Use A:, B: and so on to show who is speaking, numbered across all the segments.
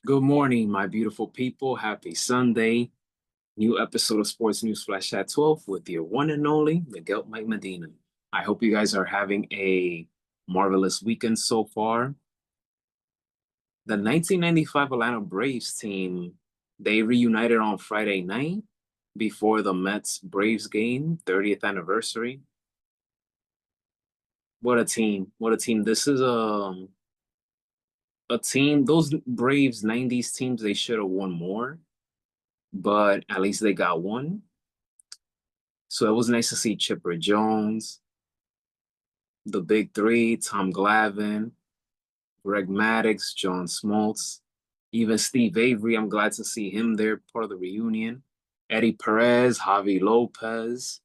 A: Good morning, my beautiful people. Happy Sunday. New episode of Sports News Flash at 12 with your one and only Miguel Mike Medina. I hope you guys are having a marvelous weekend so far. The 1995 Atlanta Braves team, they reunited on Friday night before the Mets Braves game, 30th anniversary. What a team. What a team. This is a team, those Braves 90s teams, they should have won more, but at least they got one. So it was nice to see Chipper Jones, the big three, Tom Glavine, Greg Maddux, John Smoltz, even Steve Avery. I'm glad to see him there, part of the reunion. Eddie Perez, Javi Lopez,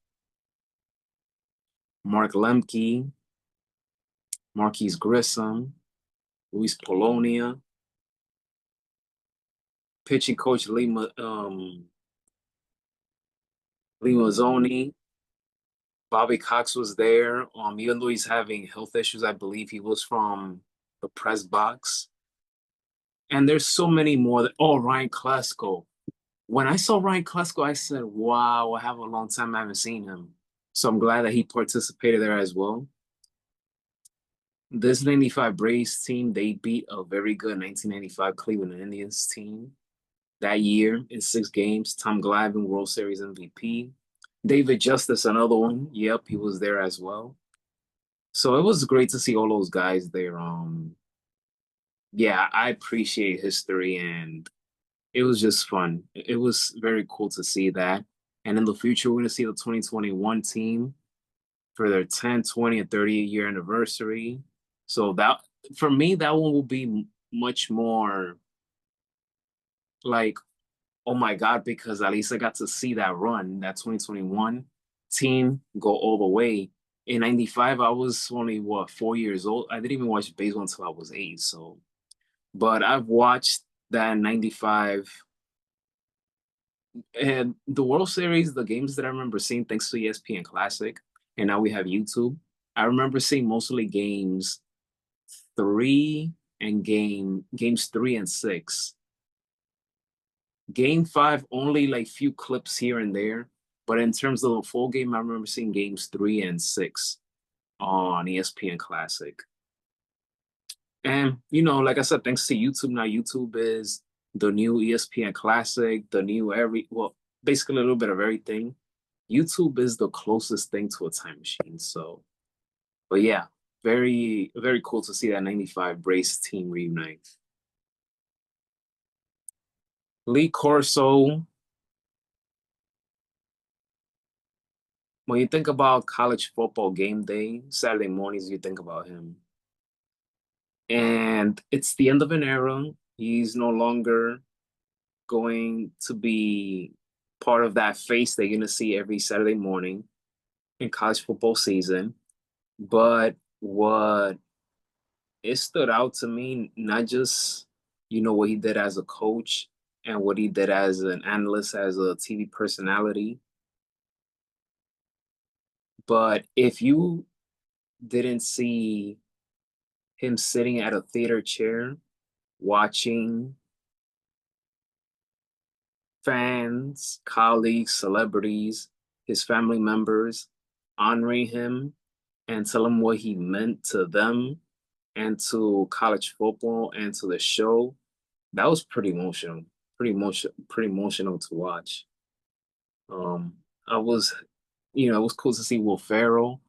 A: Mark Lemke, Marquise Grissom, Luis Polonia, pitching coach Lee Mazzoni. Bobby Cox was there. Even though he's having health issues, I believe he was from the press box. And there's so many more. Ryan Klesko. When I saw Ryan Klesko, I said, wow, I have a long time I haven't seen him. So I'm glad that he participated there as well. This 95 Braves team, they beat a very good 1995 Cleveland Indians team that year in 6 games. Tom Glavine, World Series MVP. David Justice, another one. Yep, he was there as well. So it was great to see all those guys there. Yeah, I appreciate history and it was just fun. It was very cool to see that. And in the future, we're going to see the 2021 team for their 10, 20, and 30-year anniversary. So that for me, that one will be much more like, oh my God, because at least I got to see that run, that 2021 team go all the way. In 95, I was only, what, 4 years old? I didn't even watch baseball until I was 8. So, but I've watched that 95. And the World Series, the games that I remember seeing thanks to ESPN Classic, and now we have YouTube. I remember seeing mostly three games 3 and 6. Game five, only like few clips here and there. But in terms of the full game, I remember seeing games 3 and 6 on ESPN Classic. And like I said, thanks to YouTube, now YouTube is the new ESPN Classic, the new basically a little bit of everything. YouTube is the closest thing to a time machine. So, but yeah, very, very cool to see that 95 Braves team reunite. Lee Corso, when you think about college football game day, Saturday mornings, you think about him. And it's the end of an era. He's no longer going to be part of that face they're going to see every Saturday morning in college football season. But what it stood out to me, not just, what he did as a coach and what he did as an analyst, as a TV personality, but if you didn't see him sitting at a theater chair watching fans, colleagues, celebrities, his family members honoring him and tell him what he meant to them and to college football and to the show, that was pretty emotional. Pretty emotional to watch. Um, I was, it was cool to see Will Ferrell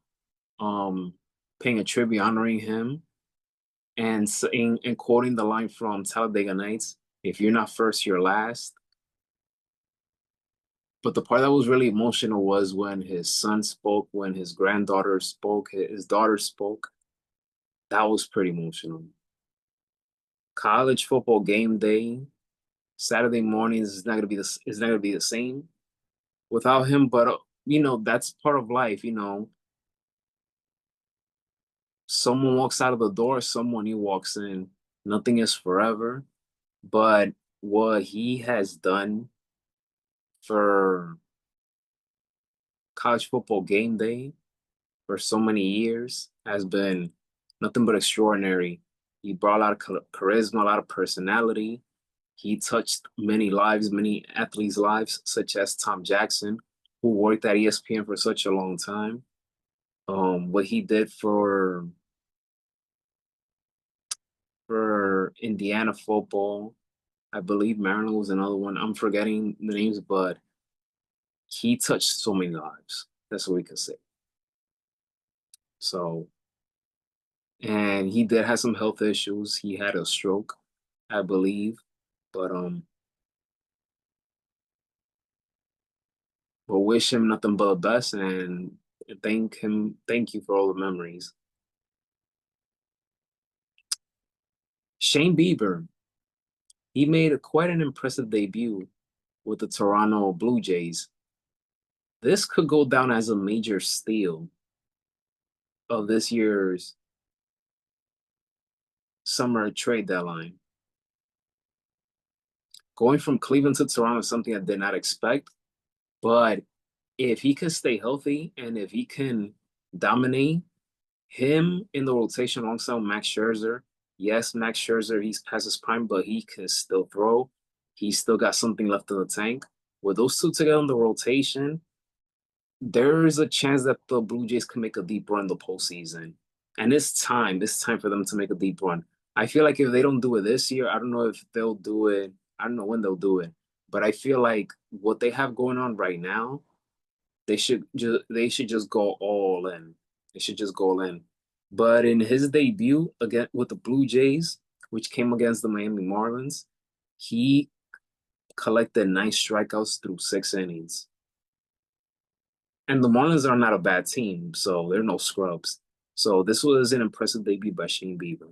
A: um paying a tribute, honoring him, and saying and quoting the line from Talladega Nights, "If you're not first, you're last." But the part that was really emotional was when his son spoke, when his granddaughter spoke, his daughter spoke. That was pretty emotional. College football game day, Saturday mornings is not gonna be the same without him. But that's part of life. Someone walks out of the door, someone he walks in. Nothing is forever. But what he has done for college football game day for so many years has been nothing but extraordinary. He brought a lot of charisma, a lot of personality. He touched many lives, many athletes' lives, such as Tom Jackson, who worked at ESPN for such a long time. What he did for Indiana football, I believe Maryland was another one. I'm forgetting the names, but he touched so many lives. That's what we can say. So, and he did have some health issues. He had a stroke, I believe, but wish him nothing but the best and thank you for all the memories. Shane Bieber, he made quite an impressive debut with the Toronto Blue Jays. This could go down as a major steal of this year's summer trade deadline. Going from Cleveland to Toronto is something I did not expect, but if he can stay healthy and if he can dominate him in the rotation alongside Max Scherzer, yes, Max Scherzer, he's past his prime, but he can still throw. He's still got something left in the tank. With those two together in the rotation, there is a chance that the Blue Jays can make a deep run in the postseason. And it's time for them to make a deep run. I feel like if they don't do it this year, I don't know if they'll do it. I don't know when they'll do it. But I feel like what they have going on right now, they should just go all in. They should just go all in. But in his debut again with the Blue Jays, which came against the Miami Marlins, he collected 9 strikeouts through 6 innings. And the Marlins are not a bad team, so they're no scrubs. So this was an impressive debut by Shane Bieber.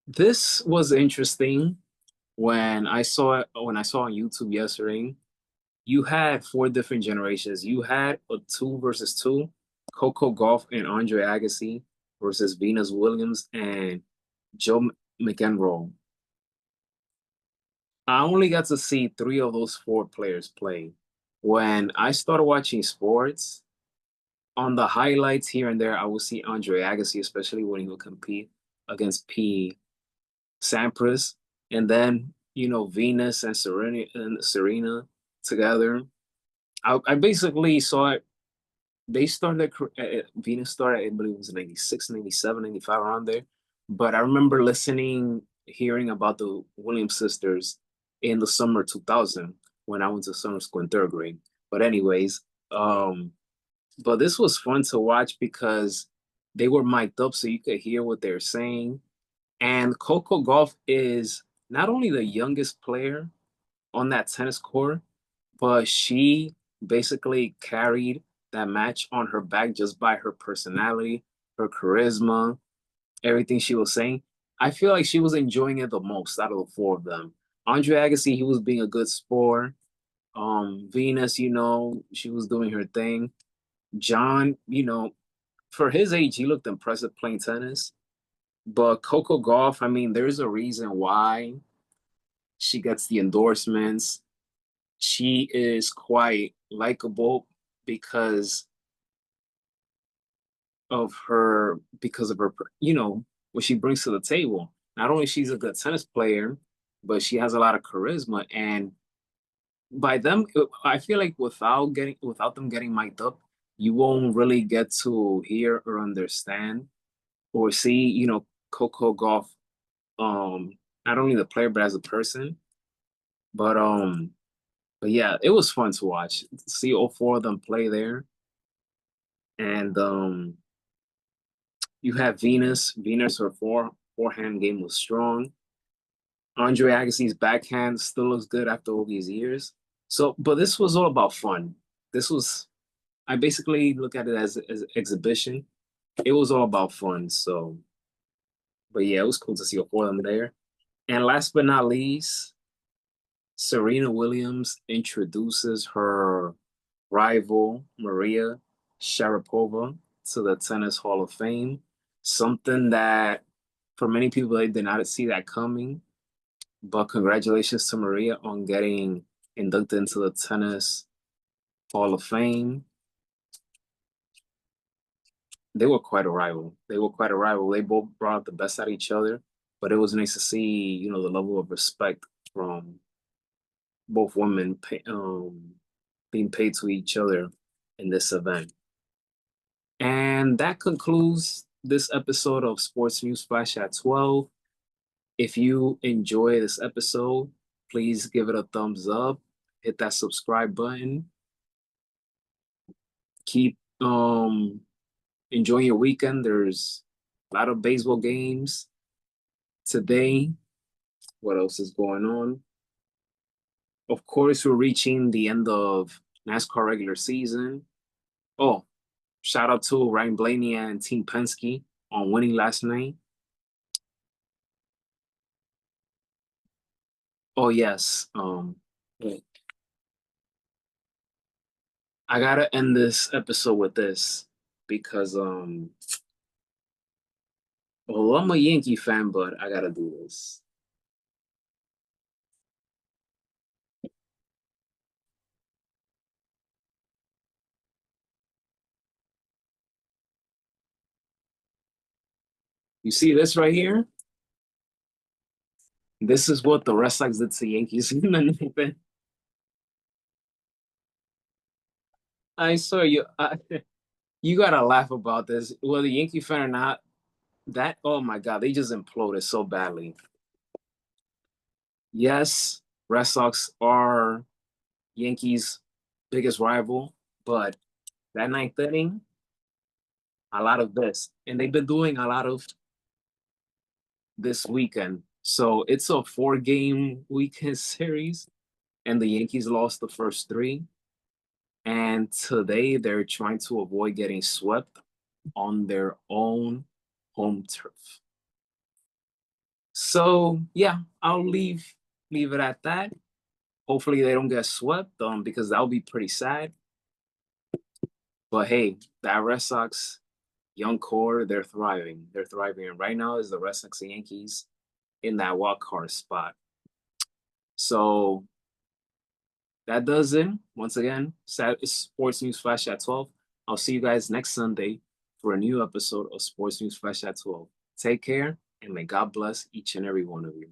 A: This was interesting when I saw on YouTube yesterday. You had 4 different generations. You had a 2 versus 2, Coco Gauff and Andre Agassi versus Venus Williams and Joe McEnroe. I only got to see 3 of those 4 players play. When I started watching sports, on the highlights here and there, I would see Andre Agassi, especially when he would compete against P. Sampras, and then Venus and Serena together. I basically saw it. They started Venus started, I believe it was 96, 97, 95 around there. But I remember hearing about the Williams sisters in the summer 2000 when I went to summer school in 3rd grade. But anyways, but this was fun to watch because they were mic'd up so you could hear what they're saying. And Coco Gauff is not only the youngest player on that tennis court, but she basically carried that match on her back just by her personality, her charisma, everything she was saying. I feel like she was enjoying it the most out of the 4 of them. Andre Agassi, he was being a good sport. Venus, she was doing her thing. John, for his age, he looked impressive playing tennis. But Coco Gauff, I mean, there's a reason why she gets the endorsements. She is quite likable because because of her, what she brings to the table. Not only she's a good tennis player, but she has a lot of charisma. And by them, I feel like without them getting mic'd up, you won't really get to hear or understand or see, Coco Gauff, not only the player but as a person. But yeah, it was fun to watch. See all 4 of them play there. And you have Venus. Venus, her forehand game was strong. Andre Agassi's backhand still looks good after all these years. So, but this was all about fun. This was I basically look at it as exhibition. It was all about fun. So, but yeah, it was cool to see all 4 of them there. And last but not least, Serena Williams introduces her rival Maria Sharapova to the Tennis Hall of Fame. Something that for many people they did not see that coming. But congratulations to Maria on getting inducted into the Tennis Hall of Fame. They were quite a rival. They both brought out the best out of each other. but it was nice to see, the level of respect from both women being paid to each other in this event. And that concludes this episode of Sports News Flash at 12. If you enjoy this episode, please give it a thumbs up, hit that subscribe button. Keep enjoying your weekend. There's a lot of baseball games today. What else is going on? Of course, we're reaching the end of NASCAR regular season. Oh, shout out to Ryan Blaney and Team Penske on winning last night. Oh yes. I gotta end this episode with this because well, I'm a Yankee fan, but I gotta do this. You see this right here? This is what the Red Sox did to Yankees in the ninth inning. I saw you. You gotta laugh about this. Whether Yankee fan or not, that oh my god, they just imploded so badly. Yes, Red Sox are Yankees' biggest rival, but that ninth inning, a lot of this, and they've been doing a lot of this weekend. So it's a 4-game weekend series, and the Yankees lost the first three. And today they're trying to avoid getting swept on their own home turf. So yeah, I'll leave it at that. Hopefully they don't get swept, because that would be pretty sad. But hey, that Red Sox young core, they're thriving. They're thriving. And right now is the Red Sox and Yankees in that wild card spot. So that does it. Once again, Sports News Flash at 12. I'll see you guys next Sunday for a new episode of Sports News Flash at 12. Take care, and may God bless each and every one of you.